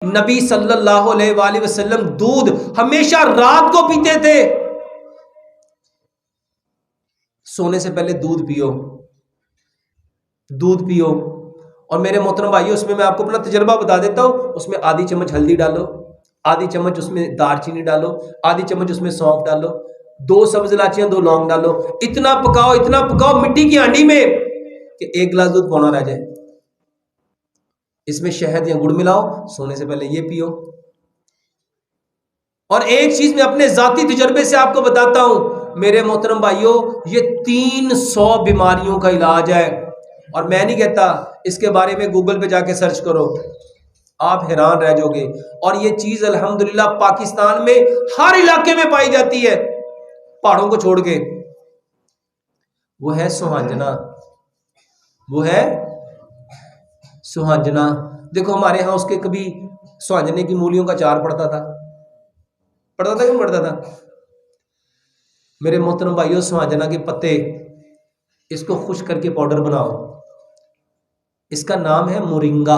नबी सल्लल्लाहु अलैहि वसल्लम दूध हमेशा रात को पीते थे। सोने से पहले दूध पियो, दूध पियो। और मेरे मोहतरम भाइयों, उसमें मैं आपको अपना तजर्बा बता देता हूं। उसमें आधी चम्मच हल्दी डालो, आधी चम्मच उसमें दालचीनी डालो, आधी चम्मच उसमें सौंफ डालो, 2 सब्ज इलायचियां, 2 लौंग डालो। इतना पकाओ मिट्टी की हांडी में कि 1 गिलास दूध पौना रह जाए। इसमें शहद या गुड़ मिलाओ, सोने से पहले ये पियो। और एक चीज मैं अपने जाती तजर्बे से आपको बताता हूं मेरे मोहतरम भाइयों, ये 300 बीमारियों का इलाज है। और मैं नहीं कहता, इसके बारे में गूगल पे जाके सर्च करो, आप हैरान रह जाओगे। और ये चीज अल्हम्दुलिल्लाह पाकिस्तान में हर इलाके में पाई जाती है, पहाड़ों को छोड़ के। वो है सुहांजना, वो है सुहांजना। देखो हमारे यहां उसके कभी सुहांजने की मूलियों का अचार पड़ता था कि नहीं पड़ता था? मेरे मोहतरम भाइयों, सुहांजना के पत्ते, इसको खुश करके पाउडर बनाओ, इसका नाम है मोरिंगा।